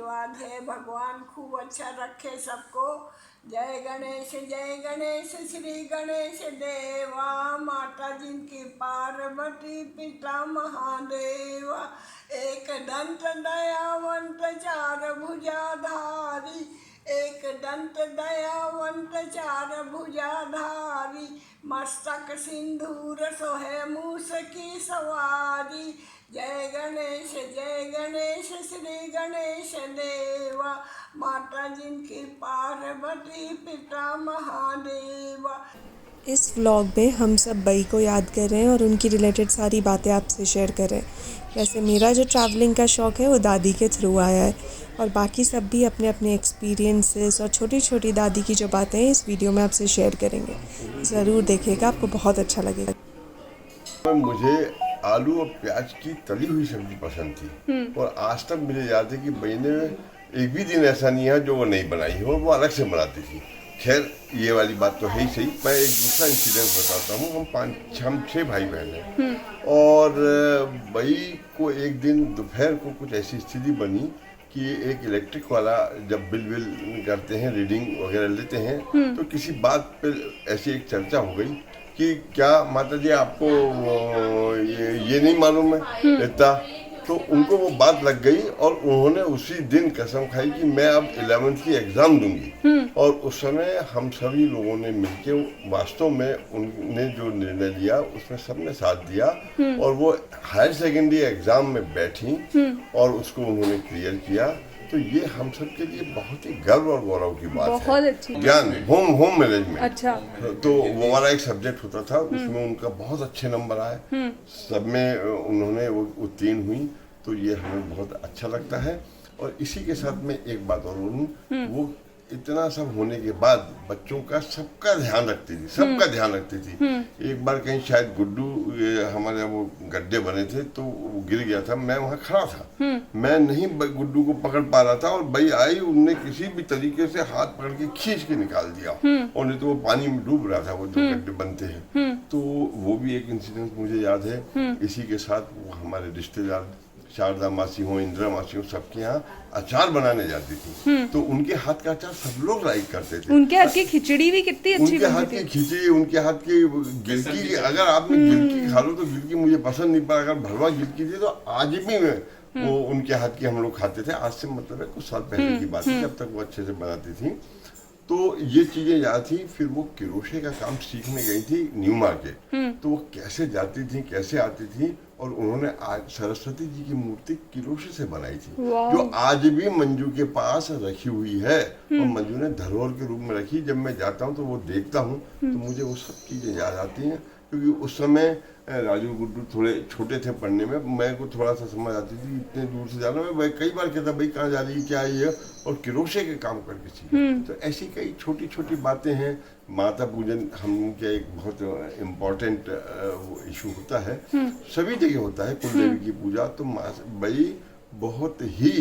आशीर्वाद है। भगवान खूब अच्छा रखे सबको। जय गणेश श्री गणेश देवा। माता जिनकी पार्वती पिता महादेवा। एक दंत दयावंत चार भुजाधारी। एक दंत दयावंत चार भुजाधारी। मस्तक सिंदूर सोहे मूस की सवारी। जय गणेश श्री गणेश देवा। माता जिनकी पार्वती पिता महादेवा। इस व्लॉग में हम सब बई को याद कर रहे हैं और उनकी रिलेटेड सारी बातें आपसे शेयर कर रहे हैं। वैसे मेरा जो ट्रैवलिंग का शौक़ है वो दादी के थ्रू आया है और बाकी सब भी अपने अपने एक्सपीरियंसेस और छोटी छोटी दादी की जो बातें हैं इस वीडियो में आपसे शेयर करेंगे। ज़रूर देखिएगा, आपको बहुत अच्छा लगेगा। मुझे आलू और प्याज की तली हुई सब्जी पसंद थी और आज तक मुझे याद है कि बई ने एक भी दिन ऐसा नहीं है जो वो नहीं बनाई हो, वो अलग से बनाती थी। खैर ये वाली बात तो है ही सही। मैं एक दूसरा इंसिडेंट बताता हूँ। हम 6 भाई बहन हैं और बई को एक दिन दोपहर को कुछ ऐसी स्थिति बनी कि एक इलेक्ट्रिक वाला जब बिल करते हैं, रीडिंग वगैरह लेते हैं, तो किसी बात पे ऐसी एक चर्चा हो गई कि क्या माता जी आपको ये नहीं मालूम है इतना। तो उनको वो बात लग गई और उन्होंने उसी दिन कसम खाई कि मैं अब 11th की एग्ज़ाम दूंगी। और उस समय हम सभी लोगों ने मिलकर वास्तव में उनने जो निर्णय लिया उसमें सबने साथ दिया और वो हायर सेकेंडरी एग्ज़ाम में बैठी और उसको उन्होंने क्लियर किया। तो ये हम सब के लिए बहुत ही गर्व और गौरव की बात है। बहुत अच्छी ज्ञान होम मैनेजमेंट। अच्छा। तो वो हमारा एक सब्जेक्ट होता था, उसमें उनका बहुत अच्छे नंबर आए, सब में उन्होंने वो उत्तीर्ण हुई। तो ये हमें बहुत अच्छा लगता है। और इसी के साथ में एक बात और बोलूं, वो इतना सब होने के बाद बच्चों का सबका ध्यान रखती थी, सबका ध्यान रखती थी। एक बार कहीं शायद गुड्डू, हमारे वो गड्ढे बने थे तो वो गिर गया था, मैं वहाँ खड़ा था, मैं नहीं गुड्डू को पकड़ पा रहा था और बई आई, उनने किसी भी तरीके से हाथ पकड़ के खींच के निकाल दिया और नहीं तो वो पानी में डूब रहा था, वो जो गड्ढे बनते हैं। तो वो भी एक इंसिडेंट मुझे याद है। इसी के साथ वो हमारे रिश्तेदार शारदा मासी हो, इंदिरा मासी हो, सबके यहाँ अचार बनाने जाती थी। तो उनके हाथ का अचार सब लोग लाइक करते थे। उनके हाथ की खिचड़ी भी कितनी अच्छी उनके हाथ की खिचड़ी, उनके हाथ की गिलकी, अगर आपने गिलकी खा लो तो गिलकी मुझे पसंद नहीं, पर अगर भरवा गिलकी थी तो आज भी वो उनके हाथ की हम लोग खाते थे। आज से मतलब है कुछ साल पहले की बात है, जब तक वो अच्छे से बनाती थी। तो ये चीजें याद थी। फिर वो किरोशे का काम सीखने गई थी न्यू मार्केट। तो वो कैसे जाती थी, कैसे आती थी, और उन्होंने आज सरस्वती जी की मूर्ति किरोशे से बनाई थी, जो आज भी मंजू के पास रखी हुई है और मंजू ने धरोहर के रूप में रखी। जब मैं जाता हूँ तो वो देखता हूँ तो मुझे वो सब चीजें याद आती हैं, क्योंकि उस समय राजू गुड्डू थोड़े छोटे थे पढ़ने में, मैं को थोड़ा सा समझ आती थी। इतने दूर से जाना, मैं कई बार कहता भाई कहाँ जा रही है, क्या है, और किरोशे के काम करके सीखा। तो ऐसी कई छोटी छोटी बातें हैं। माता पूजन हम क्या एक बहुत इम्पोर्टेंट इशू होता है, सभी जगह होता है कुल देवी की पूजा। तो भाई बहुत ही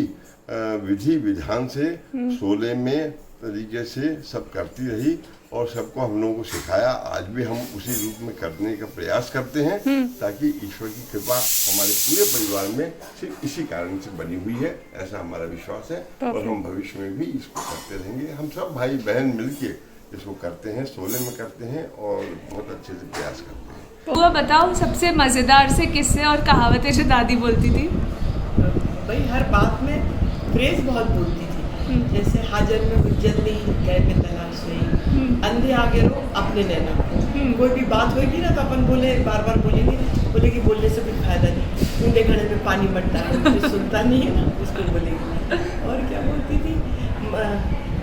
विधि विधान से 16 में तरीके से सब करती रही और सबको हम लोगों को सिखाया। आज भी हम उसी रूप में करने का प्रयास करते हैं, ताकि ईश्वर की कृपा हमारे पूरे परिवार में सिर्फ इसी कारण से बनी हुई है, ऐसा हमारा विश्वास है। और हम भविष्य में भी इसको करते रहेंगे। हम सब भाई बहन मिलके इसको करते हैं, 16 में करते हैं और बहुत अच्छे से प्रयास करते हैं। तो बताओ सबसे मज़ेदार से किस्से और कहावतें जो दादी बोलती थी। भाई हर बात में फ्रेज बहुत बोलती थी, जैसे हाजर में हुज्जत नहीं, गैर में तलाश नहीं, अंधे आगे रो अपने लेना। कोई भी बात होगी ना तो अपन बोले, बार बार बोलेंगे, बोलेगी बोलने से कोई फायदा नहीं, ऊंधे घड़े में पानी मरता है, जो सुनता नहीं है ना उसको बोलेगी। और क्या बोलती थी,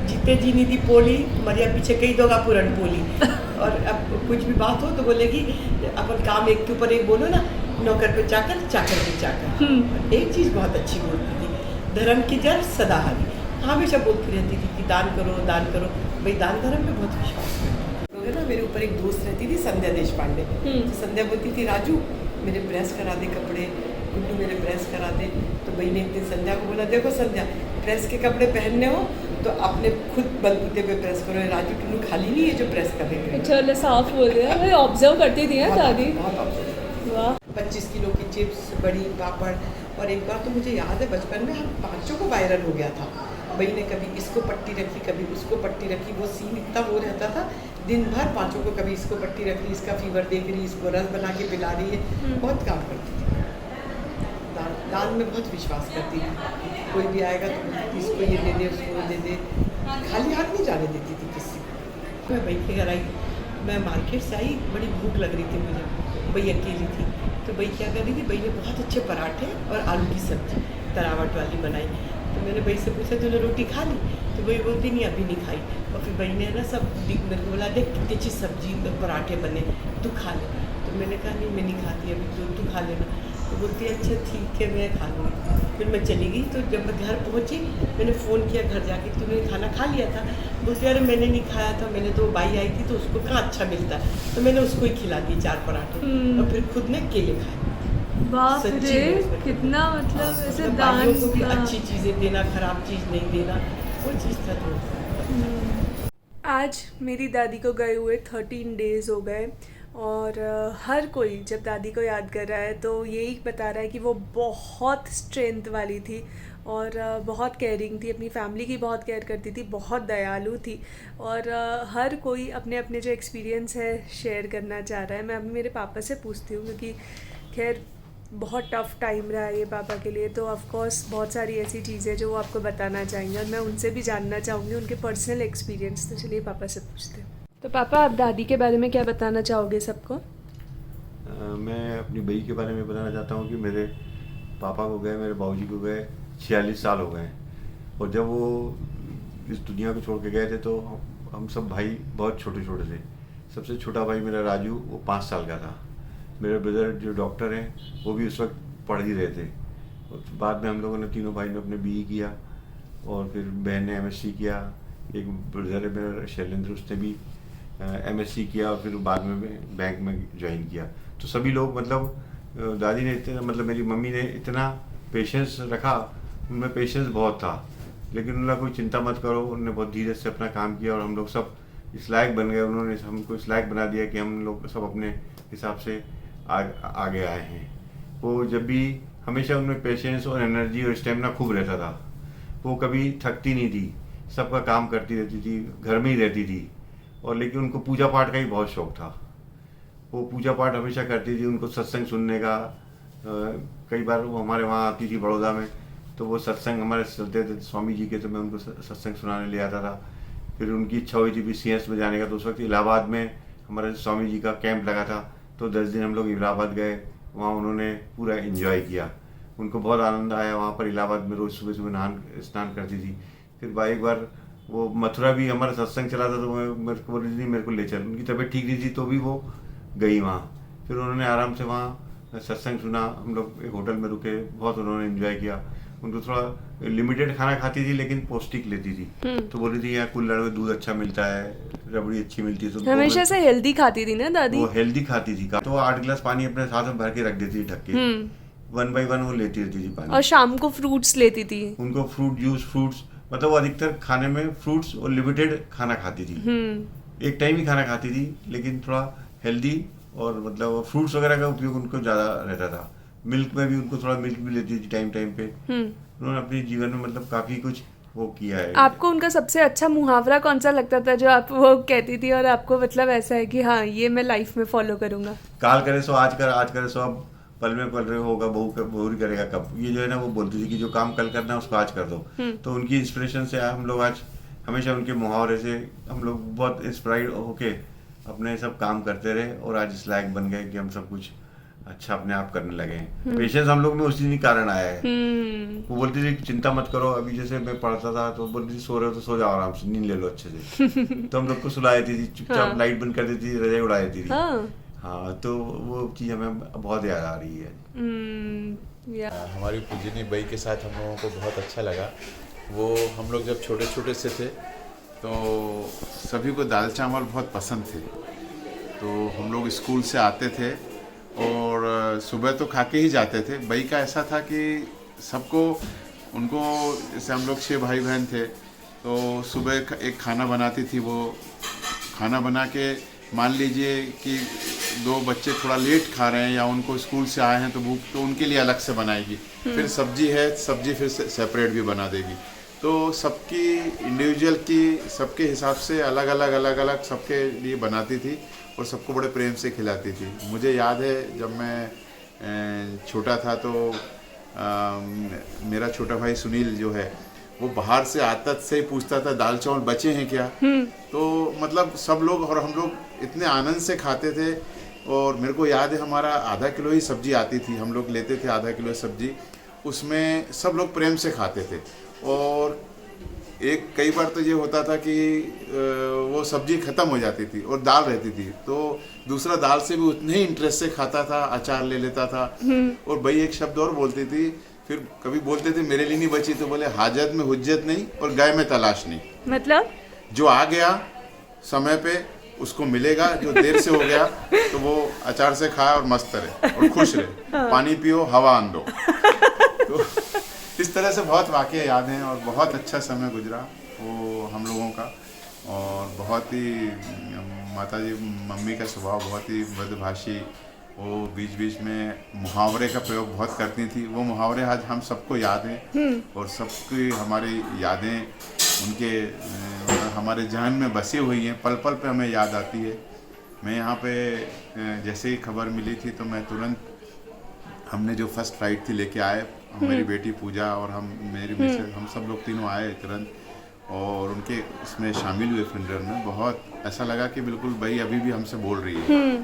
जीते जी निधि पोली, मरिया पीछे कई दोगा पूरन पोली। और अब कुछ भी बात हो तो बोलेगी अपन काम एक के ऊपर एक बोलो ना, नौकर पे चाकर, चाकर पे चाकर। एक चीज़ बहुत अच्छी बोलती थी, धर्म की जड़ सदा हरी। हमेशा बोलती रहती थी कि दान करो, दान करो। भाई दान धर्म में बहुत विश्वास करती है ना। मेरे ऊपर एक दोस्त रहती थी संध्या देश पांडे। तो संध्या बोलती थी राजू मेरे प्रेस करा दे कपड़े, गुड्डू मेरे प्रेस करा दे। तो भाई ने एक दिन संध्या को बोला, देखो संध्या, प्रेस के कपड़े पहनने हो तो अपने खुद बलबूते पे प्रेस करो, राजू टुन्नू खाली नहीं है जो प्रेस करेंगे। चलो साफ बोल रहे हैं, ऑब्जर्व करती थी ना दादी। बहुत 25 किलो की चिप्स, बड़ी पापड़, और एक बार तो मुझे याद है बचपन में हम पांचों को वायरल हो गया था। भाई ने कभी इसको पट्टी रखी, कभी उसको पट्टी रखी, वो सीन इतना वो रहता था, दिन भर पांचों को कभी इसको पट्टी रख रही, इसका फीवर देख रही, इसको रस बना के पिला रही है, बहुत काम करती थी। दान में बहुत विश्वास करती थी, कोई भी आएगा तो इसको ये दे दे, उसको वो दे दे, खाली हाथ नहीं जाने देती थी किसी को। मैं भाई के घर आई, मैं मार्केट से आई, बड़ी भूख लग रही थी मुझे, भाई अकेली थी, तो भाई क्या कर रही थी, भाई ने बहुत अच्छे पराठे और आलू की सब्जी तरावट वाली बनाई। तो मैंने भाई से पूछा तूने रोटी खा ली? तो भाई बोलती नहीं अभी नहीं खाई। और फिर भाई ने ना सब मेरे को बोला देख कितनी अच्छी सब्जी पराठे बने, तू खा ले। तो मैंने कहा नहीं मैं नहीं खाती अभी, तू खा लेना। तो बोलती अच्छा ठीक है मैं खा लूँगी। फिर मैं चली गई, तो जब मैं घर पहुँची मैंने फ़ोन किया घर जाके, तूने खाना खा लिया था? बोलती अरे मैंने नहीं खाया था, मैंने तो बाई आई थी तो उसको कहाँ अच्छा मिलता है, तो मैंने उसको ही खिला दी 4 पराठे और फिर खुद ने केले खाए। बाप रे, कितना मतलब ऐसे मतलब दान भाइयों को भी अच्छी चीज़ें देना, खराब चीज़ नहीं देना, वो चीज़ था तो। आज मेरी दादी को गए हुए 13 डेज़ हो गए और हर कोई जब दादी को याद कर रहा है तो यही बता रहा है कि वो बहुत स्ट्रेंथ वाली थी और बहुत केयरिंग थी, अपनी फैमिली की बहुत केयर करती थी, बहुत दयालु थी और हर कोई अपने अपने जो एक्सपीरियंस है शेयर करना चाह रहा है। मैं अभी मेरे पापा से पूछती हूँ क्योंकि खैर बहुत टफ़ टाइम रहा है ये पापा के लिए, तो ऑफ कोर्स बहुत सारी ऐसी चीज़ें जो वो आपको बताना चाहेंगे और मैं उनसे भी जानना चाहूँगी उनके पर्सनल एक्सपीरियंस। तो चलिए पापा से पूछते हैं। तो पापा आप दादी के बारे में क्या बताना चाहोगे सबको? मैं अपनी बहू के बारे में बताना चाहता हूँ कि मेरे पापा को गए, मेरे बाबूजी को गए 46 साल हो गए और जब वो इस दुनिया को छोड़ के गए थे तो हम सब भाई बहुत छोटे छोटे थे। सबसे छोटा भाई मेरा राजू वो 5 साल का था। मेरे ब्रदर जो डॉक्टर हैं वो भी उस वक्त पढ़ ही रहे थे। और बाद में हम लोगों ने तीनों भाई ने अपने BE किया और फिर बहन ने MSc किया। एक ब्रदर है मेरा शैलेंद्र, उसने भी MSc किया और फिर बाद में बैंक में ज्वाइन किया। तो सभी लोग मतलब दादी ने इतना मतलब मेरी मम्मी ने इतना पेशेंस रखा, उनमें पेशेंस बहुत था, लेकिन उन्होंने कोई चिंता मत करो, उन्होंने बहुत धीरे से अपना काम किया और हम लोग सब इस लायक बन गए। उन्होंने हमको इस लायक बना दिया कि हम लोग सब अपने हिसाब से आगे आए हैं। वो जब भी हमेशा उनमें पेशेंस और एनर्जी और स्टेमिना खूब रहता था। वो कभी थकती नहीं थी, सबका काम करती रहती थी, घर में ही रहती थी और लेकिन उनको पूजा पाठ का ही बहुत शौक था। वो पूजा पाठ हमेशा करती थी, उनको सत्संग सुनने का। कई बार वो हमारे वहाँ आती थी बड़ौदा में, तो वो सत्संग हमारे चलते थे स्वामी जी के, तो मैं उनको सत्संग सुनाने ले आता था। फिर उनकी इच्छा हुई थी भी CS में जाने का, तो उस वक्त इलाहाबाद में हमारे स्वामी जी का कैंप लगा था, तो 10 दिन हम लोग इलाहाबाद गए। वहाँ उन्होंने पूरा एंजॉय किया, उनको बहुत आनंद आया। वहाँ पर इलाहाबाद में रोज़ सुबह सुबह स्नान करती थी। फिर एक बार वो मथुरा भी हमारा सत्संग चला था, तो मेरे को बोली थी मेरे को ले चल। उनकी तबीयत ठीक नहीं थी तो भी वो गई वहाँ। फिर उन्होंने आराम से वहाँ सत्संग सुना, हम लोग एक होटल में रुके, बहुत उन्होंने एंजॉय किया। उनको थोड़ा लिमिटेड खाना खाती थी लेकिन पौष्टिक लेती थी। तो बोली थी यहाँ कुल्हड़ में दूध अच्छा मिलता है, रबड़ी अच्छी मिलती है। तो हमेशा से हेल्दी खाती थी ना दादी? वो हेल्दी खाती थी, तो 8 गिलास पानी अपने साथ में भर के रख देती थी ढक के। 1 by 1 वो लेती रहती थी पानी। और शाम को फ्रूट्स लेती थी। उनको फ्रूट्स मतलब वो अधिकतर खाने में फ्रूट्स और लिमिटेड खाना खाती थी। एक टाइम ही खाना खाती थी, लेकिन थोड़ा हेल्दी और मतलब फ्रूट्स वगैरह का उपयोग उनको ज़्यादा रहता था। मिल्क में भी उनको थोड़ा मिल्क भी लेती थी टाइम पे। उन्होंने अपने जीवन में मतलब काफ़ी कुछ वो किया है। आपको उनका सबसे अच्छा मुहावरा कौन सा लगता था जो आप वो कहती थी और आपको मतलब ऐसा है कि हाँ ये मैं लाइफ में फॉलो करूँगा? काल करे सो आज कर, आज करे सो अब, पल में पल रहे होगा बहू करेगा कब। ये जो है ना वो बोलती थी कि जो काम कल करना है उसको आज कर दो। तो उनकी इंस्पिरेशन से हम लोग आज हमेशा उनके मुहावरे से हम लोग बहुत इंस्पायर्ड होके अपने सब काम करते रहे और आज इस लायक बन गए कि हम सब कुछ अच्छा अपने आप करने लगे हैं। पेशेंस हम लोग में उसी कारण आया है। वो बोलती थी चिंता मत करो। अभी जैसे मैं पढ़ता था तो बोलती थी सो रहे हो तो सो जाओ आराम से, नींद ले लो अच्छे से। तो हम लोग को सुला देती थी, चुपचाप लाइट बंद कर देती थी, रजाई उड़ा देती थी। हाँ, तो वो चीज़ हमें बहुत याद आ रही है। हमारी पूजनी बई के साथ हम लोगों को बहुत अच्छा लगा। वो हम लोग जब छोटे छोटे से थे तो सभी को दाल चावल बहुत पसंद थे। तो हम लोग स्कूल से आते थे और सुबह तो खा के ही जाते थे। बई का ऐसा था कि सबको उनको, जैसे हम लोग 6 भाई बहन थे, तो सुबह एक खाना बनाती थी। वो खाना बना के मान लीजिए कि दो बच्चे थोड़ा लेट खा रहे हैं या उनको स्कूल से आए हैं तो भूख, तो उनके लिए अलग से बनाएगी। फिर सब्जी है, सब्जी फिर सेपरेट भी बना देगी। तो सबकी इंडिविजुअल की सबके हिसाब से अलग अलग सबके लिए बनाती थी और सबको बड़े प्रेम से खिलाती थी। मुझे याद है जब मैं छोटा था तो मेरा छोटा भाई सुनील जो है वो बाहर से आता से ही पूछता था दाल चावल बचे हैं क्या। तो मतलब सब लोग और हम लोग इतने आनंद से खाते थे। और मेरे को याद है हमारा आधा किलो ही सब्जी आती थी, हम लोग लेते थे आधा किलो सब्जी, उसमें सब लोग प्रेम से खाते थे। और कई बार तो ये होता था कि वो सब्जी ख़त्म हो जाती थी और दाल रहती थी तो दूसरा दाल से भी उतने ही इंटरेस्ट से खाता था, अचार ले लेता था। और भाई एक शब्द और बोलती थी, फिर कभी बोलते थे मेरे लिए नहीं बची तो बोले हाजत में हुज्जत नहीं और गाय में तलाश नहीं। मतलब जो आ गया समय पे उसको मिलेगा, जो देर से हो गया तो वो अचार से खाए और मस्त रहे और खुश रहे। पानी पियो, हवा आन दो। तो इस तरह से बहुत वाक़या याद हैं और बहुत अच्छा समय गुजरा वो हम लोगों का। और बहुत ही माताजी मम्मी का स्वभाव बहुत ही मृदुभाषी, वो बीच बीच में मुहावरे का प्रयोग बहुत करती थी। वो मुहावरे आज हम सबको याद हैं और सबकी हमारी यादें उनके हमारे जहन में बसी हुई हैं, पल पल पे हमें याद आती है। मैं यहाँ पे जैसे ही खबर मिली थी तो मैं तुरंत, हमने जो फर्स्ट फ्लाइट थी लेके आए, मेरी बेटी पूजा और मेरी मिसेज, हम सब लोग तीनों आए तुरंत और उनके उसमें शामिल हुए फ्यूनरल में। बहुत ऐसा लगा कि बिल्कुल भाई अभी भी हमसे बोल रही है।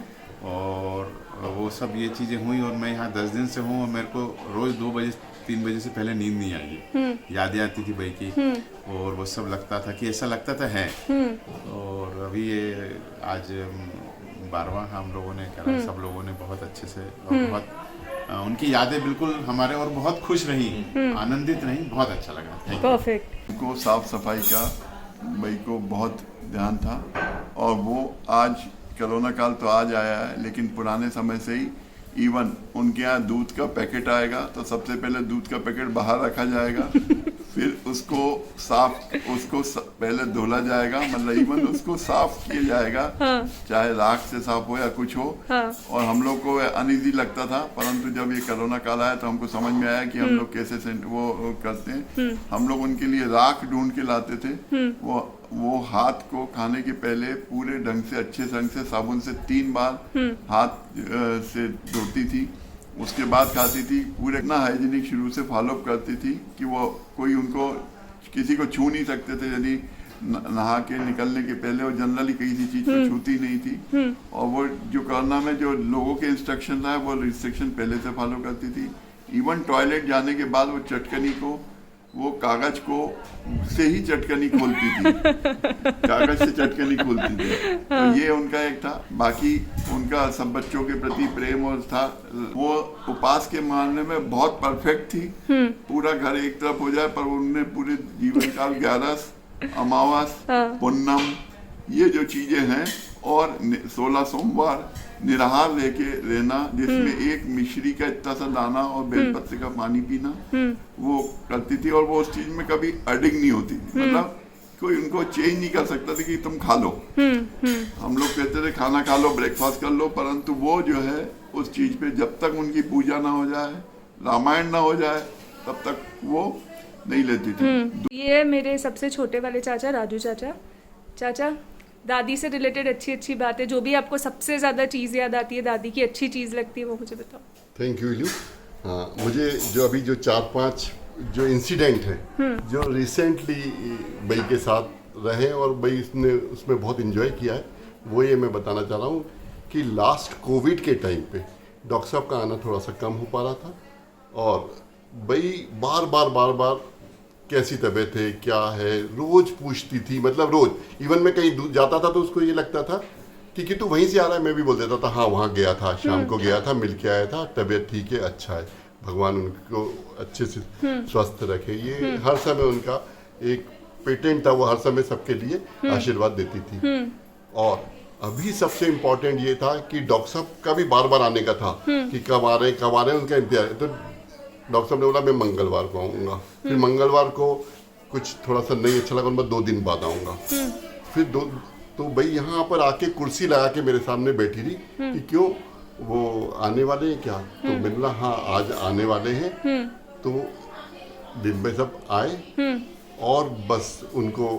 और वो सब ये चीज़ें हुई और मैं यहाँ 10 दिन से हूँ और मेरे को रोज़ 2 बजे 3 बजे से पहले नींद नहीं आई। यादें आती थी भाई की और वो सब लगता था कि ऐसा लगता था है। और अभी ये आज 12वां हम लोगों ने करा, सब लोगों ने बहुत अच्छे से और बहुत उनकी यादें बिल्कुल हमारे और बहुत खुश रही, आनंदित रही, बहुत अच्छा लगा। परफेक्ट। उनको साफ सफाई का भाई को बहुत ध्यान था और वो आज कोरोना काल तो आज आया है लेकिन पुराने समय से ही इवन उनके यहाँ दूध का पैकेट आएगा तो सबसे पहले दूध का पैकेट बाहर रखा जाएगा, फिर उसको पहले धुला जाएगा, मतलब इवन उसको साफ किया जाएगा। हाँ। चाहे राख से साफ हो या कुछ हो। हाँ। और हम लोग को अनईजी लगता था, परंतु जब ये कोरोना काल आया तो हमको समझ में आया कि हम लोग कैसे वो करते हैं। हम लोग उनके लिए राख ढूंढ के लाते थे। वो हाथ को खाने के पहले पूरे ढंग से अच्छे ढंग से साबुन से 3 बार हाथ से धोती थी, उसके बाद खाती थी। पूरे इतना हाइजीनिक शुरू से फॉलोअप करती थी कि वो कोई उनको किसी को छू नहीं सकते थे। यदि नहा के निकलने के पहले वो जनरली किसी चीज को छूती नहीं थी। और वो जो कोरोना में जो लोगों के इंस्ट्रक्शन था वो रिस्ट्रिक्शन पहले से फॉलो करती थी। इवन टॉयलेट जाने के बाद वो चटकनी को, वो कागज को से ही चटकनी खोलती थी, कागज से चटकनी खोलती थी। तो ये उनका एक था। बाकी उनका सब बच्चों के प्रति प्रेम और था। वो उपास के मामले में बहुत परफेक्ट थी। पूरा घर एक तरफ हो जाए पर उन्होंने पूरे जीवन काल 11 अमावस, पूनम, ये जो चीजें हैं और 16 सोमवार निराहार लेके रहना, जिसमें एक मिश्री का इतना सा दाना और बेलपत्ते का पानी पीना, वो करती थी। और वो उस चीज में कभी एडिक्ट नहीं होती थी, मतलब कोई उनको चेंज नहीं कर सकता था कि तुम खा लो। हम लोग कहते थे खाना खा लो, ब्रेकफास्ट कर लो, परंतु वो जो है उस चीज पे जब तक उनकी पूजा ना हो जाए, रामायण ना हो जाए, तब तक वो नहीं लेती थी। ये मेरे सबसे छोटे वाले चाचा, राजू चाचा, दादी से रिलेटेड अच्छी बातें, जो भी आपको सबसे ज़्यादा चीज़ याद आती है, दादी की अच्छी चीज़ लगती है, वो मुझे बताओ। थैंक यू इलू। हाँ, मुझे जो अभी जो 4-5 जो इंसिडेंट है जो रिसेंटली बई के साथ रहे और बई ने उसमें बहुत इन्जॉय किया है, वो ये मैं बताना चाह रहा हूँ कि लास्ट कोविड के टाइम पे डॉक्टर साहब का आना थोड़ा सा कम हो पा रहा था और बई बार कैसी तबीयत है, क्या है, रोज पूछती थी। मतलब रोज, इवन मैं कहीं दूर जाता था तो उसको ये लगता था कि तू वहीं से आ रहा है, मैं भी बोल देता था हाँ वहाँ गया था, शाम को गया था, मिल के आया था, तबीयत ठीक है, अच्छा है, भगवान उनको अच्छे से स्वस्थ रखे। ये हर समय उनका एक पेटेंट था, वो हर समय सबके लिए आशीर्वाद देती थी। और अभी सबसे इम्पोर्टेंट ये था कि डॉक्टर साहब का भी बार आने का था कि कब आ रहे हैं उनका इंतजार। तो डॉक्टर साहब ने बोला मैं मंगलवार को आऊँगा। फिर मंगलवार को कुछ थोड़ा सा नहीं अच्छा लगा, मैं 2 दिन बाद आऊँगा। फिर तो भाई यहाँ पर आके कुर्सी लगा के मेरे सामने बैठी रही कि क्यों वो आने वाले हैं क्या, तो मैंने बोला हाँ आज आने वाले हैं। तो दिन में सब आए और बस उनको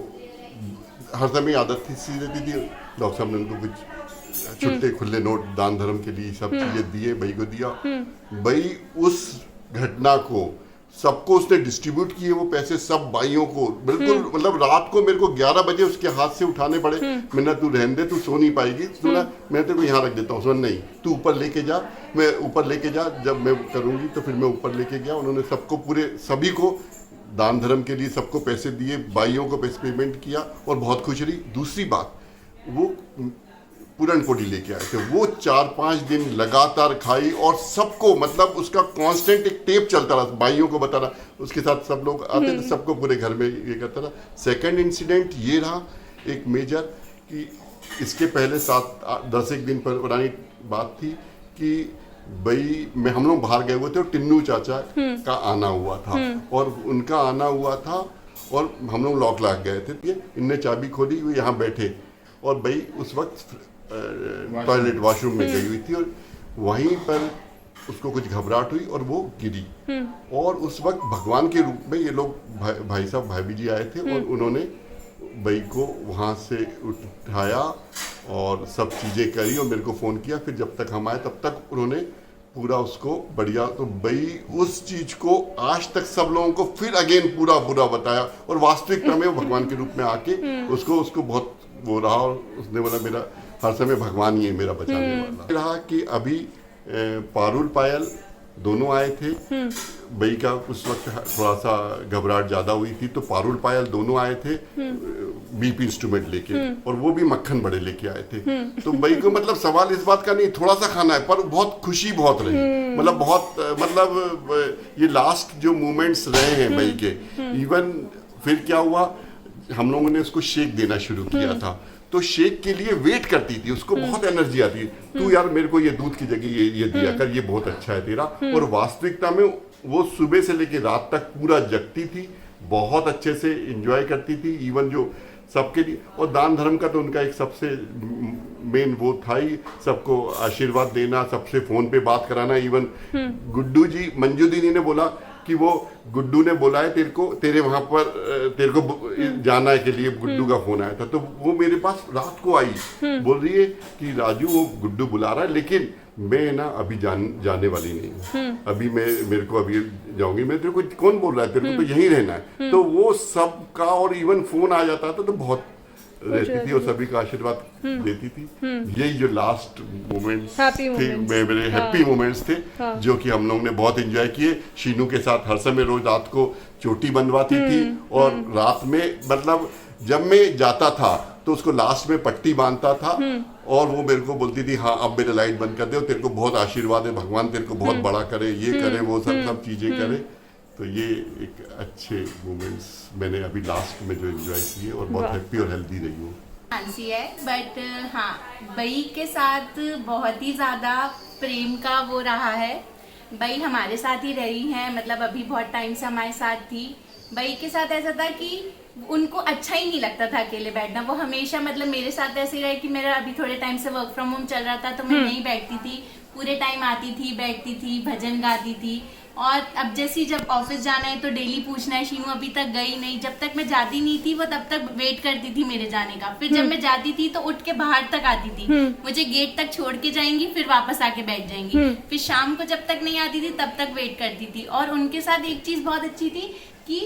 हर समय आदत थी सी रहती थी, डॉक्टर साहब ने उनको कुछ छुट्टे खुले नोट दान धर्म के लिए सब चीजें दिए, भाई को दिया। भाई उस घटना को सबको उसने डिस्ट्रीब्यूट किए वो पैसे सब भाइयों को, बिल्कुल मतलब रात को मेरे को 11 बजे उसके हाथ से उठाने पड़े। मैंने तू रहने दे, तू सो नहीं पाएगी, मैं तेरे को यहाँ रख देता हूँ। नहीं तू ऊपर लेके जा, मैं ऊपर लेके जा, जब मैं करूँगी तो फिर मैं ऊपर लेके गया। उन्होंने सबको पूरे सभी को दान धर्म के लिए सबको पैसे दिए, भाइयों को पैसे पेमेंट किया और बहुत खुश रही। दूसरी बात, वो पूरन पोड़ी लेके आए थे, वो 4-5 दिन लगातार खाई और सबको मतलब उसका कांस्टेंट एक टेप चलता रहा, भाइयों को बता रहा, उसके साथ सब लोग आते थे, सबको पूरे घर में ये करता रहा। सेकंड इंसिडेंट ये रहा एक मेजर कि इसके पहले 7-10 दिन पुरानी बात थी कि भाई हम लोग बाहर गए हुए थे और टिन्नू चाचा का आना हुआ था और उनका आना हुआ था और हम लोग लॉक लगा गए थे। इनने चाबी खोली, वो यहाँ बैठे और भाई उस वक्त टॉयलेट वॉशरूम में गई हुई थी और वहीं पर उसको कुछ घबराहट हुई और वो गिरी। और उस वक्त भगवान के रूप में ये लोग भाई साहब भाभी जी आए थे और उन्होंने भाई को वहाँ से उठाया और सब चीज़ें करी और मेरे को फ़ोन किया। फिर जब तक हम आए तब तक उन्होंने पूरा उसको बढ़िया, तो भाई उस चीज़ को आज तक सब लोगों को फिर अगेन पूरा बताया और वास्तविकता में वो भगवान के रूप में आके उसको बहुत वो रहा और उसने बोला मेरा हर समय भगवान ही है मेरा बचाने वाला। रहा कि अभी पारुल पायल दोनों आए थे, भाई का उस वक्त थोड़ा सा घबराहट ज़्यादा हुई थी तो पारुल पायल दोनों आए थे बीपी इंस्ट्रूमेंट लेके और वो भी मक्खन बड़े लेके आए थे। तो भाई को मतलब सवाल इस बात का नहीं, थोड़ा सा खाना है पर बहुत खुशी बहुत रही, मतलब बहुत मतलब ये लास्ट जो मोमेंट्स रहे हैं भाई के। इवन फिर क्या हुआ, हम लोगों ने उसको शेक देना शुरू किया था तो शेक के लिए वेट करती थी, उसको बहुत एनर्जी आती है, तू यार मेरे को ये दूध की जगह ये दिया कर, ये बहुत अच्छा है तेरा। और वास्तविकता में वो सुबह से लेकर रात तक पूरा जगती थी, बहुत अच्छे से एंजॉय करती थी, इवन जो सबके लिए। और दान धर्म का तो उनका एक सबसे मेन वो था ही, सबको आशीर्वाद देना, सबसे फोन पे बात कराना। इवन गुड्डू जी, मंजू दीदी ने बोला कि वो गुड्डू ने बोला है तेरे वहां पर तेरे को जाना है के लिए गुड्डू का फोन आया था। तो वो मेरे पास रात को आई, बोल रही है कि राजू वो गुड्डू बुला रहा है लेकिन मैं ना अभी जाने वाली नहीं हूँ, अभी मेरे को अभी जाऊंगी मैं, तेरे को कौन बोल रहा है, तेरे को तो यहीं रहना है। तो वो सबका और इवन फोन आ जाता था तो बहुत रहती थी और सभी का आशीर्वाद देती थी। यही जो लास्ट मोमेंट्स थे मेरे हैप्पी मोमेंट्स थे जो कि हम लोग ने बहुत एंजॉय किए। शीनू के साथ हर समय रोज रात को चोटी बनवाती थी और रात में मतलब जब मैं जाता था तो उसको लास्ट में पट्टी बांधता था और वो मेरे को बोलती थी हाँ अब मेरे लाइट बंद कर दे, तेरे को बहुत आशीर्वाद है, भगवान तेरे को बहुत बड़ा करे, ये करे वो सब चीजें करे। तो ये एक अच्छे मोमेंट्स मैंने अभी लास्ट में जो एंजॉय किए और बहुत हैप्पी और हेल्दी रही हूँ। फांसी है बट हाँ बई के साथ बहुत ही ज़्यादा प्रेम का वो रहा है। बई हमारे साथ ही रही हैं, मतलब अभी बहुत टाइम से हमारे साथ थी। बई के साथ ऐसा था कि उनको अच्छा ही नहीं लगता था अकेले बैठना, वो हमेशा मतलब मेरे साथ ऐसे रहे कि मेरा अभी थोड़े टाइम से वर्क फ्रॉम होम चल रहा था तो मैं नहीं बैठती थी, पूरे टाइम आती थी, बैठती थी, भजन गाती थी। और अब जैसे जब ऑफिस जाना है तो डेली पूछना है शीनू अभी तक गई नहीं। जब तक मैं जाती नहीं थी वो तब तक वेट करती थी मेरे जाने का, फिर जब मैं जाती थी तो उठ के बाहर तक आती थी, मुझे गेट तक छोड़ के जाएंगी फिर वापस आके बैठ जाएंगी। फिर शाम को जब तक नहीं आती थी तब तक वेट करती थी। और उनके साथ एक चीज बहुत अच्छी थी कि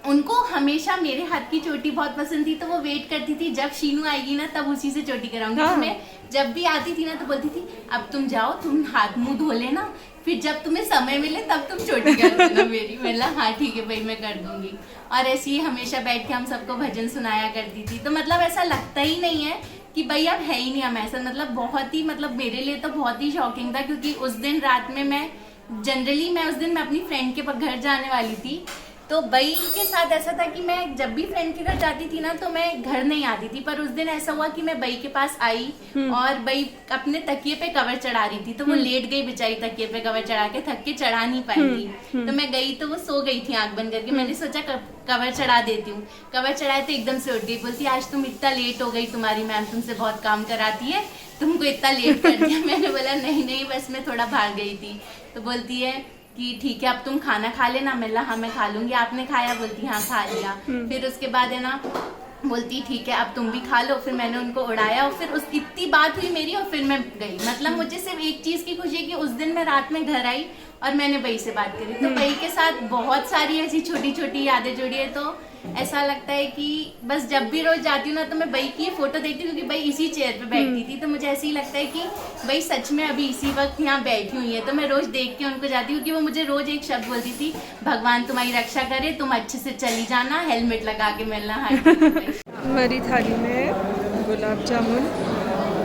उनको हमेशा मेरे हाथ की चोटी बहुत पसंद थी, तो वो वेट करती थी जब शीनू आएगी ना तब उसी से चोटी कराऊंगी। तो मैं जब भी आती थी ना तो बोलती थी अब तुम जाओ, तुम हाथ मुंह धो लेना, फिर जब तुम्हें समय मिले तब तुम चोटी कर देना मेरी। मतलब हाँ ठीक है भाई मैं कर दूंगी। और ऐसे ही हमेशा बैठ के हम सबको भजन सुनाया करती थी। तो मतलब ऐसा लगता ही नहीं है कि भाई अब है ही नहीं हम ऐसा, मतलब बहुत ही मतलब मेरे लिए तो बहुत ही शॉकिंग था क्योंकि उस दिन रात में मैं उस दिन अपनी फ्रेंड के घर जाने वाली थी तो बई के साथ ऐसा था कि मैं जब भी फ्रेंड के घर जाती थी ना तो मैं घर नहीं आती थी, पर उस दिन ऐसा हुआ कि मैं बई के पास आई और बई अपने तकिए पे कवर चढ़ा रही थी, तो वो लेट गई बेचारी तकिए पे कवर चढ़ा के, थक के चढ़ा नहीं पाई थी। तो मैं गई तो वो सो गई थी आंख बंद करके, मैंने सोचा कवर चढ़ा देती हूँ। कवर चढ़ाए तो एकदम से उठ गई, बोलती आज तुम इतना लेट हो गई, तुम्हारी मैम तुमसे बहुत काम कराती है, तुमको इतना लेट कर दिया। मैंने बोला नहीं बस मैं थोड़ा भाग गई थी। तो बोलती है कि ठीक है अब तुम खाना खा लेना। मैं बोला हाँ मैं खा लूंगी। आपने खाया? बोलती हाँ खा लिया। फिर उसके बाद है ना बोलती ठीक है अब तुम भी खा लो। फिर मैंने उनको उड़ाया और फिर उस इतनी बात हुई मेरी और फिर मैं गई। मतलब मुझे सिर्फ एक चीज की खुशी है कि उस दिन मैं रात में घर आई और मैंने बई से बात करी। तो बई के साथ बहुत सारी ऐसी छोटी छोटी यादें जुड़ी है। तो ऐसा लगता है कि बस जब भी रोज जाती हूँ ना तो मैं बई की फोटो देखती हूँ, क्योंकि बई इसी चेयर पे बैठती थी। तो मुझे ऐसे ही लगता है कि बई सच में अभी इसी वक्त यहाँ बैठी हुई है। तो मैं रोज देख के उनको जाती हूँ कि वो मुझे रोज एक शब्द बोलती थी, भगवान तुम्हारी रक्षा करे, तुम अच्छे से चली जाना, हेलमेट लगा के मिलना। हमारी थाली में गुलाब जामुन,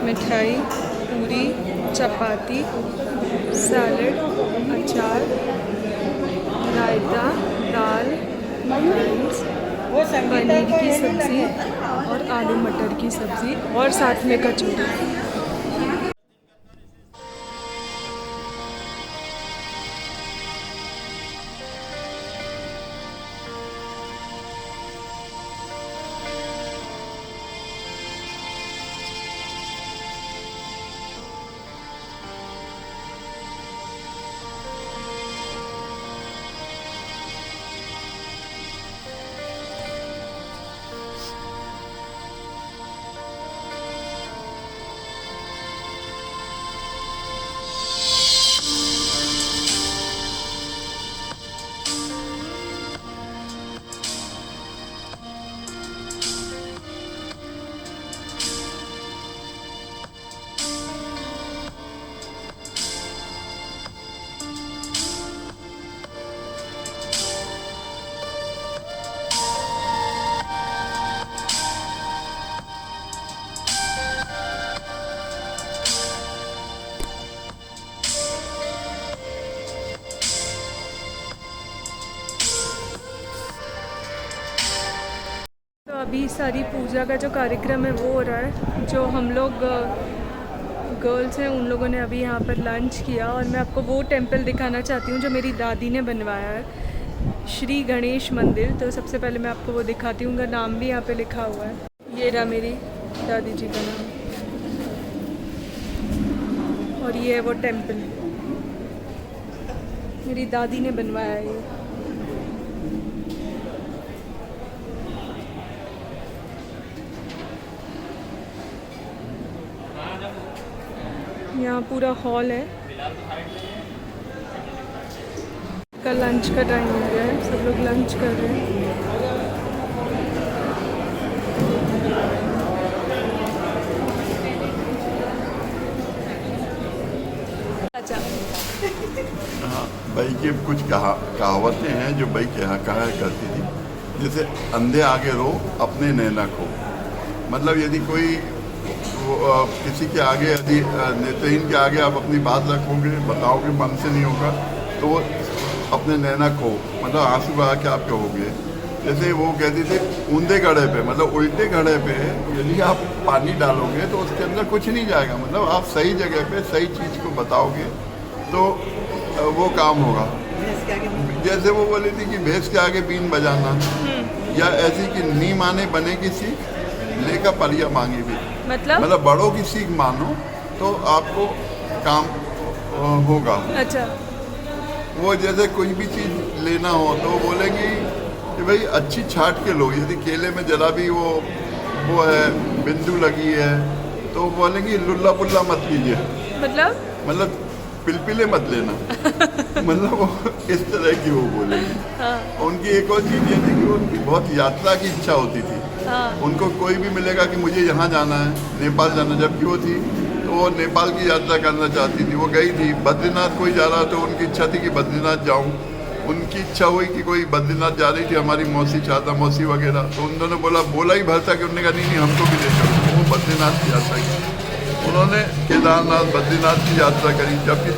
मिठाई, पूरी, चपाती, सैलड, अचार, रायता, दाल, राइस, पनीर की सब्ज़ी और आलू मटर की सब्ज़ी और साथ में कचौरी। अभी सारी पूजा का जो कार्यक्रम है वो हो रहा है। जो हम लोग गर्ल्स हैं उन लोगों ने अभी यहाँ पर लंच किया और मैं आपको वो टेंपल दिखाना चाहती हूँ जो मेरी दादी ने बनवाया है, श्री गणेश मंदिर। तो सबसे पहले मैं आपको वो दिखाती हूँ, उनका नाम भी यहाँ पे लिखा हुआ है। ये रहा मेरी दादी जी का नाम और ये है वो टेंपल, मेरी दादी ने बनवाया है ये। यहाँ पूरा हॉल है। का लंच का टाइम हो गया है, सब लोग लंच कर रहे हैं। अच्छा हाँ, बई के कुछ कहावतें हैं जो बई कहा करती थी, जैसे अंधे आगे रो अपने नैना को। मतलब यदि कोई किसी के आगे, यदि नेत्रहीन के आगे आप अपनी बात रखोगे, बताओगे, मन से नहीं होगा, तो वो अपने नैना को मतलब आंसू बहा के आप कहोगे। जैसे वो कहती थी ऊंधे घड़े पे, मतलब उल्टे घड़े पे यदि आप पानी डालोगे तो उसके अंदर कुछ नहीं जाएगा। मतलब आप सही जगह पे सही चीज़ को बताओगे तो वो काम होगा। जैसे वो बोली थी कि भैंस के आगे बीन बजाना, या ऐसी कि नी माने बने की सीख, लेकर परिया मांगी भी। मतलब बड़ों की सीख मानो तो आपको काम होगा। अच्छा। वो जैसे कोई भी चीज़ लेना हो तो बोलेंगी कि भाई अच्छी छाट के लो। यदि केले में जरा भी वो है बिंदु लगी है तो बोलेंगी लुल्ला पुल्ला मत लीजिए। मतलब पिलपिले मत लेना। मतलब वो इस तरह की वो बोलेगी। हाँ। उनकी एक और चीज़ ये थी कि उनकी बहुत यात्रा की इच्छा होती थी। हाँ। उनको कोई भी मिलेगा कि मुझे यहाँ जाना है, नेपाल जाना, जबकि वो थी तो वो नेपाल की यात्रा करना चाहती थी। वो गई थी। बद्रीनाथ कोई जा रहा तो उनकी इच्छा थी कि बद्रीनाथ जाऊँ। उनकी इच्छा हुई कि कोई बद्रीनाथ जा रही थी, हमारी मौसी, चाचा मौसी वगैरह, तो उन्होंने बोला ही भर था कि उन्होंने कहा नहीं हमको भी ले चलो। वो बद्रीनाथ की यात्रा की। उन्होंने केदारनाथ, बद्रीनाथ की यात्रा करी, जबकि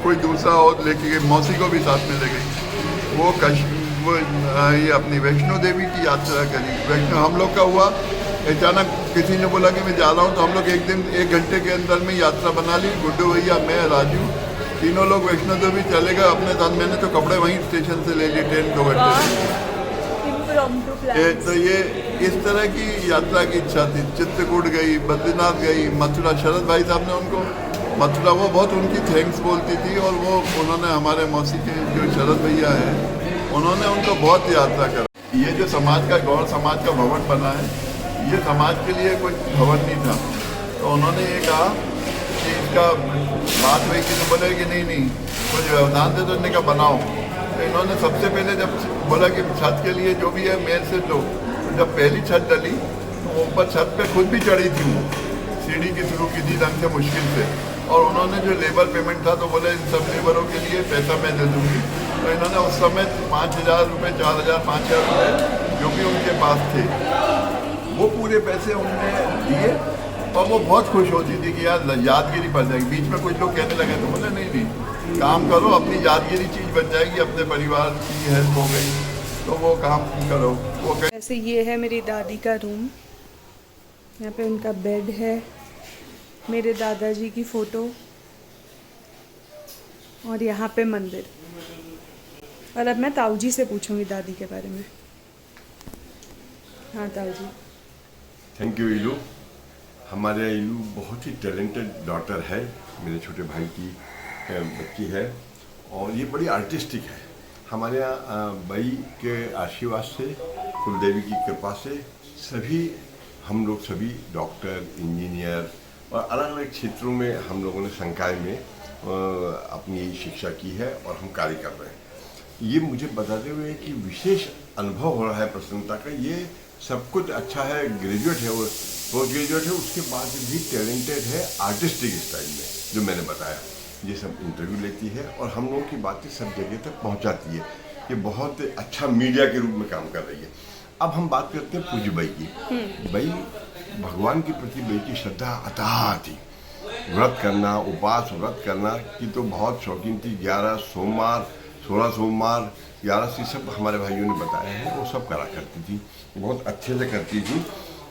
कोई दूसरा और लेके गई, मौसी को भी साथ में ले गई। वो वो ये अपनी वैष्णो देवी की यात्रा करी। वैष्णो हम लोग का हुआ, अचानक किसी ने बोला कि मैं जा रहा हूँ, तो हम लोग एक दिन 1 घंटे के अंदर में यात्रा बना ली। गुड्डू भैया, मैं, राजू, तीनों लोग वैष्णो देवी चले गए अपने साथ। मैंने तो कपड़े वहीं स्टेशन से ले लिए ट्रेन 2 घंटे। तो ये इस तरह की यात्रा की इच्छा थी। चित्रकूट गई, बद्रीनाथ गई, मथुरा। शरद भाई साहब ने उनको मथुरा, वो बहुत उनकी थैंक्स बोलती थी, और वो उन्होंने हमारे मौसी के जो शरद भैया हैं, उन्होंने उनको बहुत यात्रा करा। ये जो समाज का, गौर समाज का भवन बना है, ये समाज के लिए कोई भवन नहीं था। तो उन्होंने ये कहा कि इसका बात हुई कि तो बोले कि नहीं कुछ व्यवधान दे, तो इन्होंने कहा बनाओ। तो इन्होंने सबसे पहले जब बोला कि छत के लिए जो भी है मेल से लो, तो जब पहली छत डली तो ऊपर छत पे खुद भी चढ़ी थी, वो सीढ़ी की शुरू की थी ढंग से, मुश्किल से। और उन्होंने जो लेबर पेमेंट था, तो बोले इन सब लेबरों के लिए पैसा मैं दे दूँगी। तो इन्होंने उस समय 5,000 रुपये, 4,000, 5,000 रुपये जो भी उनके पास थे, वो पूरे पैसे उन्होंने दिए। और वो बहुत खुश होती थी कि यार यादगिरी बन जाएगी। बीच में कुछ लोग कहने लगे, तो बोले नहीं काम करो, अपनी यादगिरी चीज़ बन जाएगी, अपने परिवार की हेल्प हो गई, तो वो काम करो। वो ऐसे ये है मेरी दादी का रूम। यहाँ पे उनका बेड है, मेरे दादाजी की फ़ोटो, और यहाँ पे मंदिर। और अब मैं ताऊ जी से पूछूंगी दादी के बारे में। हाँ ताऊ जी। थैंक यू इलू। हमारे इलू बहुत ही टैलेंटेड डॉटर है, मेरे छोटे भाई की बच्ची है, और ये बड़ी आर्टिस्टिक है। हमारे यहाँ भाई के आशीर्वाद से, कुलदेवी की कृपा से सभी हम लोग सभी डॉक्टर, इंजीनियर और अलग अलग क्षेत्रों में हम लोगों ने संकाय में अपनी शिक्षा की है, और हम कार्य कर रहे हैं। ये मुझे बताते हुए कि विशेष अनुभव हो रहा है प्रसन्नता का। ये सब कुछ अच्छा है, ग्रेजुएट है, वो पोस्ट ग्रेजुएट है, उसके बाद भी टैलेंटेड है आर्टिस्टिक स्टाइल में, जो मैंने बताया। ये सब इंटरव्यू लेती है और हम लोगों की बातें सब जगह तक पहुंचाती है। ये बहुत अच्छा मीडिया के रूप में काम कर रही है। अब हम बात करते हैं पूज्य बाई की। बाई, भगवान के प्रति बाई की श्रद्धा अथाह थी। व्रत करना, उपवास व्रत करना की तो बहुत शौकीन थी। 11 सोमवार, 16 सोमवार, 11 सब हमारे भाइयों ने बताया है, वो सब करा करती थी, बहुत अच्छे से करती थी।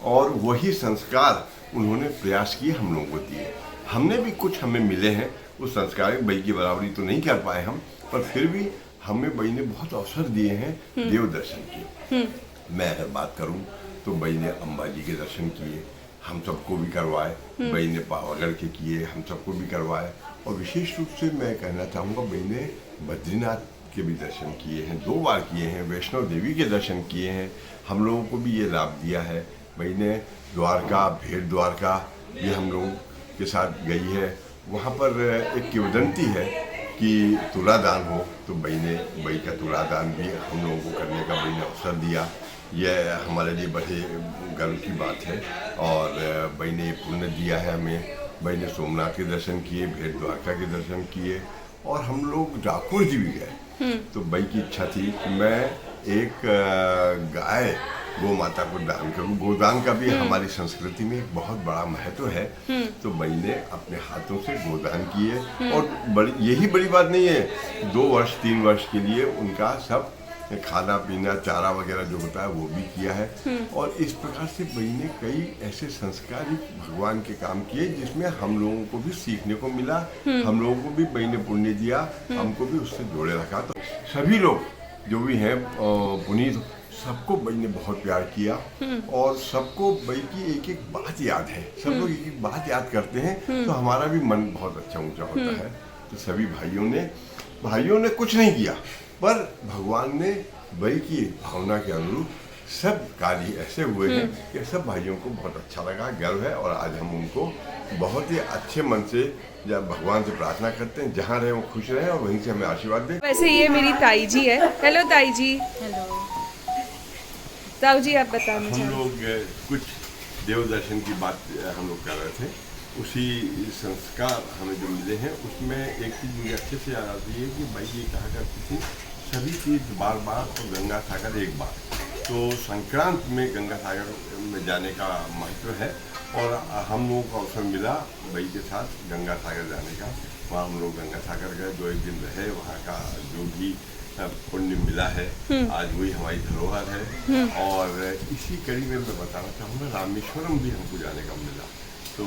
और वही संस्कार उन्होंने प्रयास किए हम लोगों को दिए। हमने भी कुछ हमें मिले हैं, उस संस्कार बाई की बराबरी तो नहीं कर पाए हम, पर फिर भी हमें बाई ने बहुत अवसर दिए हैं देव दर्शन के। मैं अगर बात करूं तो बाई ने अम्बा जी के दर्शन किए, हम सबको भी करवाए। बाई ने पावागढ़ के किए, हम सबको भी करवाए। और विशेष रूप से मैं कहना चाहूँगा, बाई ने बद्रीनाथ के भी दर्शन किए हैं, 2 बार किए हैं। वैष्णो देवी के दर्शन किए हैं, हम लोगों को भी ये लाभ दिया है। बाई ने द्वारका, भेड़ द्वारका ये हम लोगों के साथ गई है। वहाँ पर एक किंवदंती है कि तुलादान हो, तो बाई का तुलादान भी हम लोगों को करने का बाई ने अवसर दिया। यह हमारे लिए बड़े गर्व की बात है, और बाई ने पुण्य दिया है हमें। बाई ने सोमनाथ के दर्शन किए, भेड़ द्वारका के दर्शन किए, और हम लोग डाकोर जी भी गए। तो बाई की इच्छा थी कि मैं एक गाय गौ माता को दान करूं। गोदान का भी हमारी संस्कृति में एक बहुत बड़ा महत्व है। तो बाई ने अपने हाथों से गोदान किए, और यही बड़ी बात नहीं है, 2 वर्ष 3 वर्ष के लिए उनका सब खाना पीना, चारा वगैरह जो होता है वो भी किया है। और इस प्रकार से बाई ने कई ऐसे संस्कारिक भगवान के काम किए, जिसमें हम लोगों को भी सीखने को मिला। हम लोगों को भी बाई ने पुण्य दिया, हमको भी उससे जोड़े रखा। तो सभी लोग जो भी हैं पुनीत, सबको बाई ने बहुत प्यार किया, और सबको बाई की एक एक बात याद है। सब लोग एक एक बात याद करते हैं, तो हमारा भी मन बहुत अच्छा ऊंचा होता है। तो सभी भाइयों ने कुछ नहीं किया, पर भगवान ने बाई की भावना के अनुरूप सब कार्य ऐसे हुए हैं कि सब भाइयों को बहुत अच्छा लगा, गर्व है। और आज हम उनको बहुत ही अच्छे मन से जब भगवान से प्रार्थना करते हैं, जहाँ रहे वो खुश रहे और वहीं से हमें आशीर्वाद दें। वैसे ये मेरी ताई जी है। हेलो ताई जी। हेलो ताऊ जी, आप बताना हम लोग कुछ देव दर्शन की बात हम लोग कर रहे थे, उसी संस्कार हमें जो मिले हैं उसमें एक चीज़ मुझे अच्छे से याद आती है कि बाई ये कहा करती थी, सभी तीर्थ बार बार और गंगा सागर एक बार। तो संक्रांत में गंगा सागर में जाने का महत्व है, और हम लोगों को अवसर मिला बाई के साथ गंगा सागर जाने का। वहाँ हम लोग गंगा सागर गए, 2-1 दिन रहे। वहाँ का जो भी पुण्य मिला है। आज वही हमारी धरोहर है। और इसी कड़ी में मैं बताना चाहूँगा, रामेश्वरम भी हमको जाने का मिला। तो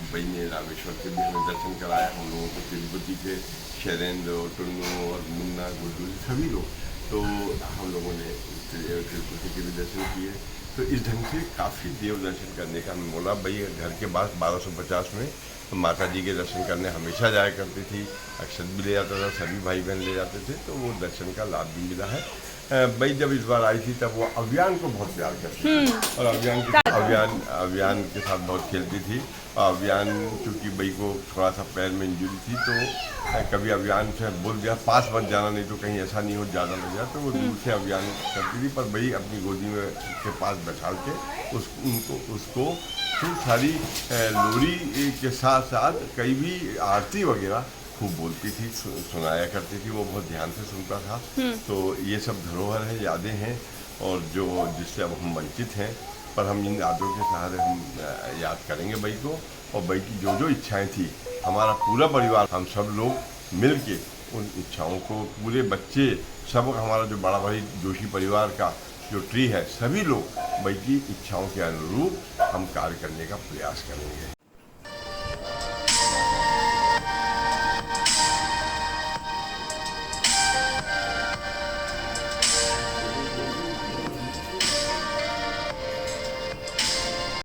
भाई ने रामेश्वर के भी हमें दर्शन कराया। हम लोगों को तिरुपति के शैलेंद्र, टुन्नू और मुन्ना, गुड्डू सभी लोग, तो हम लोगों ने तिरुपति के भी दर्शन किए। तो इस ढंग से काफ़ी देव दर्शन करने का हमें बोला। भाई घर के पास 1250 में तो माता जी के दर्शन करने हमेशा जाया करती थी। अक्षत भी ले जाता था, सभी भाई बहन ले जाते थे, तो वो दर्शन का लाभ भी मिला है। भाई जब इस बार आई थी तब वो अभियान को बहुत प्यार करती थी और अभियान के साथ बहुत खेलती थी। और अभियान क्योंकि भाई को थोड़ा सा पैर में इंजरी थी, तो कभी अभियान से बोल दिया पास मत जाना, नहीं तो कहीं ऐसा नहीं हो ज़्यादा लग जाए, तो वो दूर से अभियान करती थी। पर भाई अपनी गोदी में के पास बैठा के उसको खूब सारी लोरी के साथ साथ कई भी आरती वगैरह खूब बोलती थी, सुनाया करती थी। वो बहुत ध्यान से सुनता था। तो ये सब धरोहर है, यादें हैं, और जो जिससे अब हम वंचित हैं, पर हम इन यादों के सहारे हम याद करेंगे भाई को। और भाई की जो जो इच्छाएं थी, हमारा पूरा परिवार, हम सब लोग मिल के उन इच्छाओं को, पूरे बच्चे सब, हमारा जो बड़ा भाई जोशी परिवार का जो ट्री है, सभी लोग भाई की इच्छाओं के अनुरूप हम कार्य करने का प्रयास करेंगे।